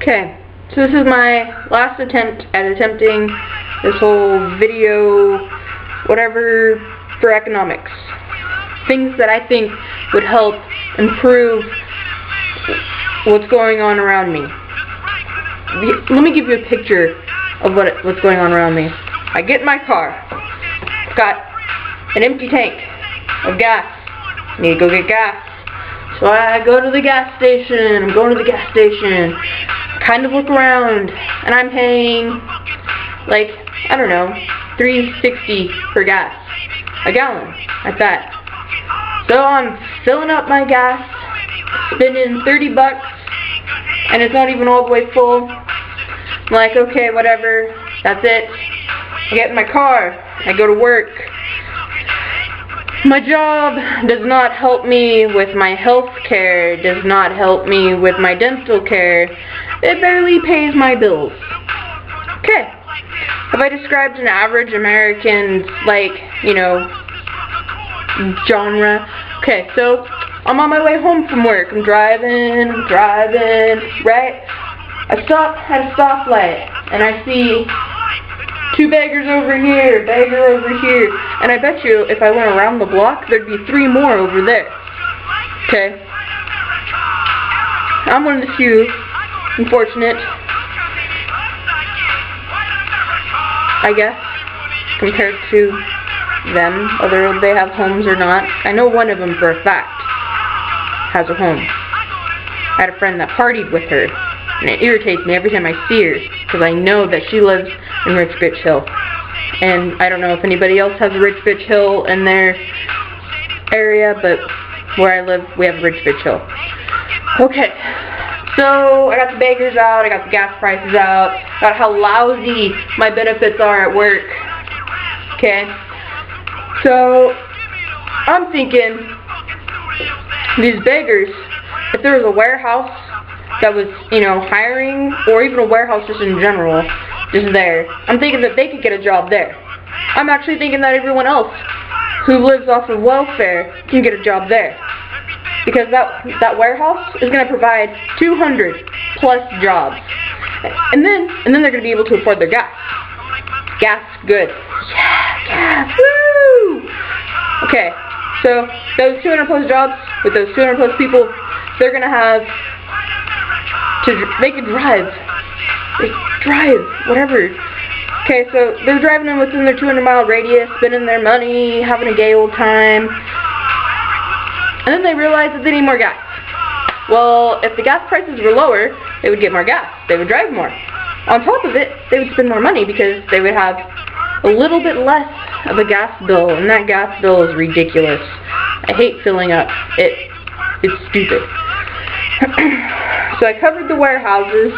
Okay, so this is my last attempt at attempting this whole video, whatever, for economics. Things that I think would help improve what's going on around me. Let me give you a picture of what's going on around me. I get in my car. I've got an empty tank of gas. I need to go get gas. So I go to the gas station. I'm going to the gas station. Kind of look around, and I'm paying, like, I don't know, $3.60 for gas. A gallon, at that. So I'm filling up my gas, spending 30 bucks, and it's not even all the way full. I'm like, okay, whatever, that's it. I get in my car, I go to work. My job does not help me with my health care, does not help me with my dental care. It barely pays my bills. Okay. Have I described an average American's, like, you know, genre? Okay, so I'm on my way home from work. I'm driving, right? I stop at a stoplight, and I see two beggars over here, beggar over here, and I bet you if I went around the block, there'd be 3 more over there. Okay? I'm one of the few, unfortunate, I guess, compared to them, whether they have homes or not. I know one of them for a fact has a home. I had a friend that partied with her, and it irritates me every time I see her, because I know that she lives in Rich Bitch Hill. And I don't know if anybody else has a Rich Bitch Hill in their area, but where I live, we have Rich Bitch Hill. Okay, so I got the beggars out, I got the gas prices out, got how lousy my benefits are at work. Okay, so I'm thinking, these beggars, if there was a warehouse that was, you know, hiring, or even a warehouse just in general, just there, I'm thinking that they could get a job there. I'm actually thinking that everyone else who lives off of welfare can get a job there. Because that warehouse is going to provide 200 plus jobs. And then they're going to be able to afford their gas. Gas, good. Yeah, gas, woo! Okay, so those 200 plus jobs, with those 200 plus people, they're going to have they can drive, whatever. Okay, so they're driving in within their 200-mile radius, spending their money, having a gay old time, and then they realize that they need more gas. Well, if the gas prices were lower, they would get more gas, they would drive more. On top of it, they would spend more money because they would have a little bit less of a gas bill, and that gas bill is ridiculous. I hate filling up. It's stupid. So I covered the warehouses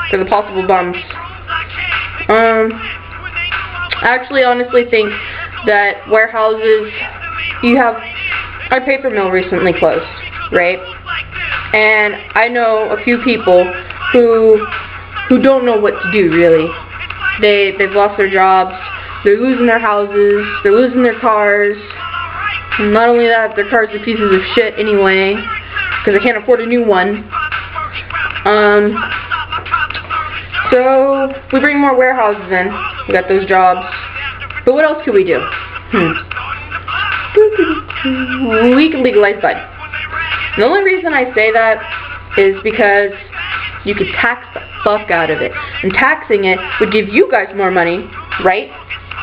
for the possible bumps. I actually honestly think that warehouses, our paper mill recently closed, right? And I know a few people who don't know what to do, really. They've lost their jobs, they're losing their houses, they're losing their cars. And not only that, their cars are pieces of shit anyway, because they can't afford a new one. So we bring more warehouses in. We got those jobs. But what else could we do? We can legalize bud. The only reason I say that is because you could tax the fuck out of it. And taxing it would give you guys more money, right?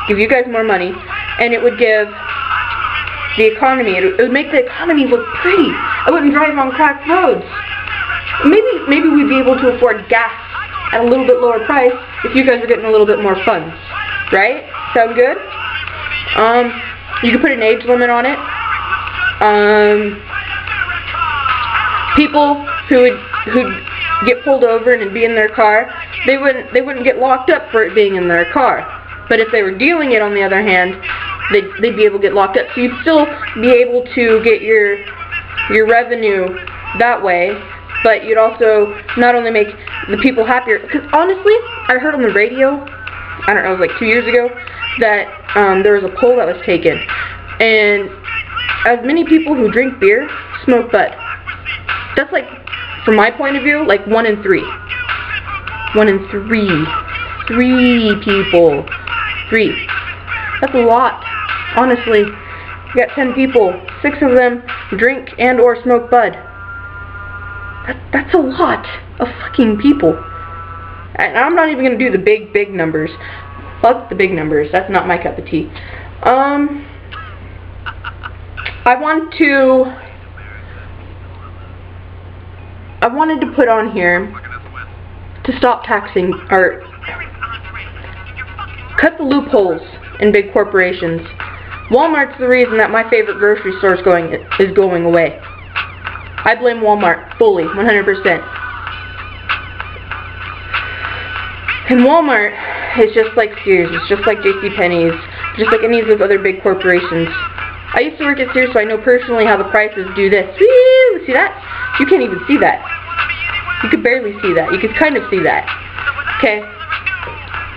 Give you guys more money. And it would give the economy, it would make the economy look pretty. I wouldn't drive on cracked roads. Maybe we'd be able to afford gas at a little bit lower price if you guys are getting a little bit more funds. Right? Sound good? You could put an age limit on it. People who'd get pulled over and it'd be in their car, they wouldn't get locked up for it being in their car. But if they were dealing it, on the other hand, they'd be able to get locked up. So you'd still be able to get your revenue that way, but you'd also not only make the people happier. Because honestly, I heard on the radio, I don't know, it was like 2 years ago, that there was a poll that was taken, and as many people who drink beer smoke bud. That's like, from my point of view, like 1 in 3. 1 in 3. 3 people. 3. That's a lot. Honestly, you got 10 people. 6 of them drink and or smoke bud. That's a lot of fucking people. And I'm not even gonna do the big numbers. Fuck the big numbers. That's not my cup of tea. I wanted to put on here to stop taxing or cut the loopholes in big corporations. Walmart's the reason that my favorite grocery store is going away. I blame Walmart fully, 100%. And Walmart is just like Sears, it's just like JCPenney's, just like any of those other big corporations. I used to work at Sears, so I know personally how the prices do this. Woo! See that? You can't even see that. You could barely see that. You could kind of see that. Okay?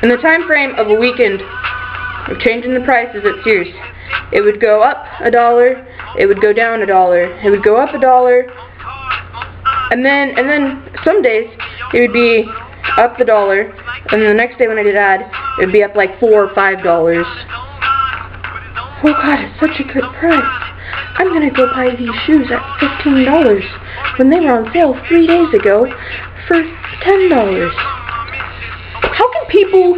In the time frame of a weekend of changing the prices at Sears, it would go up $1, it would go down $1, it would go up $1, and then some days it would be up $1, and then the next day when I did ad, it would be up like $4 or $5. Oh god, it's such a good price. I'm gonna go buy these shoes at $15 when they were on sale 3 days ago for $10. How can people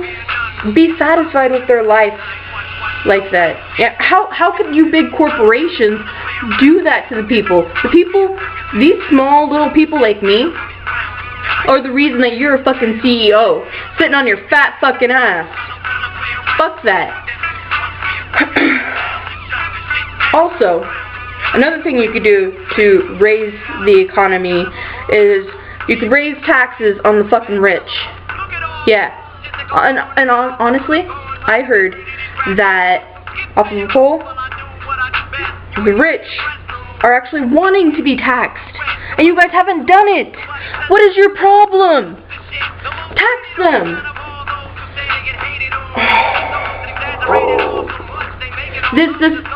be satisfied with their life like that? Yeah, how could you big corporations do that to the people? The people, these small little people like me, are the reason that you're a fucking CEO, sitting on your fat fucking ass. Fuck that. Also, another thing you could do to raise the economy is you could raise taxes on the fucking rich. Yeah. And honestly, I heard that off of a poll, the rich are actually wanting to be taxed. And you guys haven't done it. What is your problem? Tax them.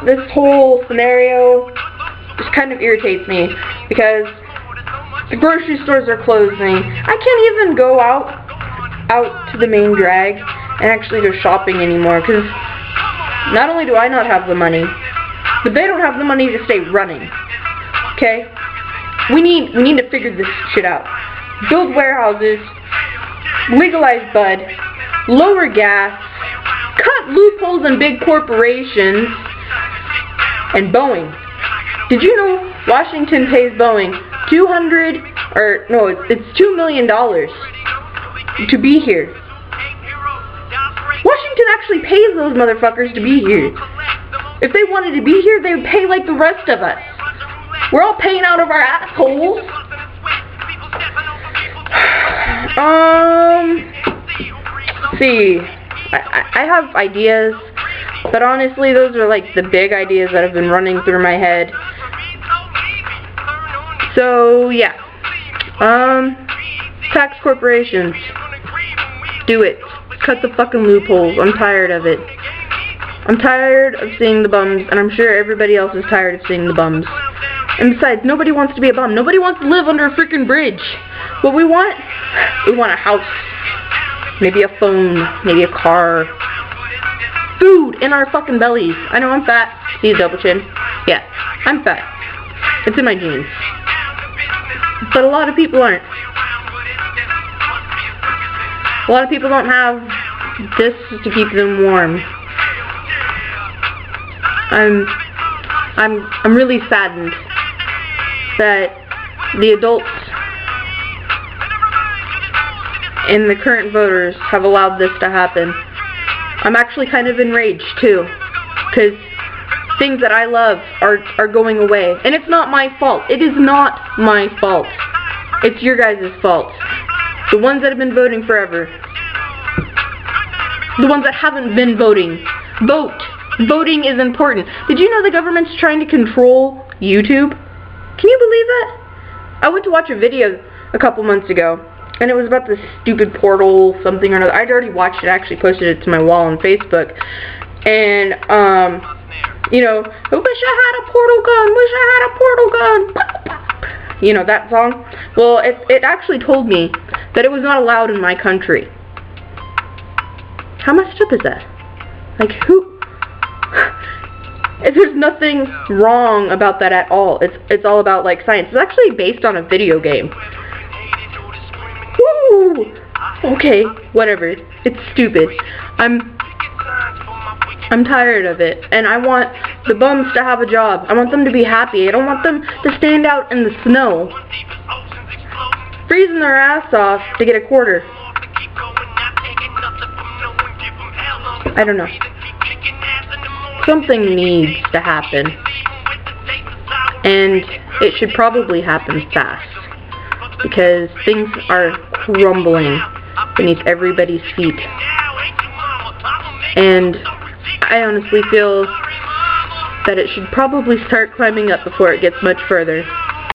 This whole scenario just kind of irritates me because the grocery stores are closing. I can't even go out to the main drag and actually go shopping anymore because not only do I not have the money, but they don't have the money to stay running. Okay? We need to figure this shit out. Build warehouses, legalize bud, lower gas, cut loopholes in big corporations, and Boeing. Did you know Washington pays Boeing $2 million to be here? Washington actually pays those motherfuckers to be here. If they wanted to be here, they would pay like the rest of us. We're all paying out of our assholes. See, I have ideas, but honestly, those are like the big ideas that have been running through my head. So, yeah. Tax corporations. Do it. Cut the fucking loopholes. I'm tired of it. I'm tired of seeing the bums, and I'm sure everybody else is tired of seeing the bums. And besides, nobody wants to be a bum. Nobody wants to live under a freaking bridge. What we want a house. Maybe a phone. Maybe a car. Food in our fucking bellies. I know I'm fat. See a double chin? Yeah, I'm fat. It's in my genes. But a lot of people aren't. A lot of people don't have this to keep them warm. I'm really saddened that the adults and the current voters have allowed this to happen. I'm actually kind of enraged too, because things that I love are going away, and it's not my fault. It is not my fault. It's your guys' fault. The ones that have been voting forever. The ones that haven't been voting. Vote. Voting is important. Did you know the government's trying to control YouTube? Can you believe that? I went to watch a video a couple months ago, and it was about this stupid portal something or another. I'd already watched it. I actually posted it to my wall on Facebook. And, you know, I wish I had a portal gun. Wish I had a portal gun. you know, that song? Well, it actually told me that it was not allowed in my country. How messed up is that? Like, who? There's nothing wrong about that at all. It's all about, like, science. It's actually based on a video game. Woo! Okay, whatever. It's stupid. I'm tired of it, and I want the bums to have a job. I want them to be happy. I don't want them to stand out in the snow, freezing their ass off to get a quarter. I don't know. Something needs to happen, and it should probably happen fast, because things are crumbling beneath everybody's feet, and I honestly feel that it should probably start climbing up before it gets much further.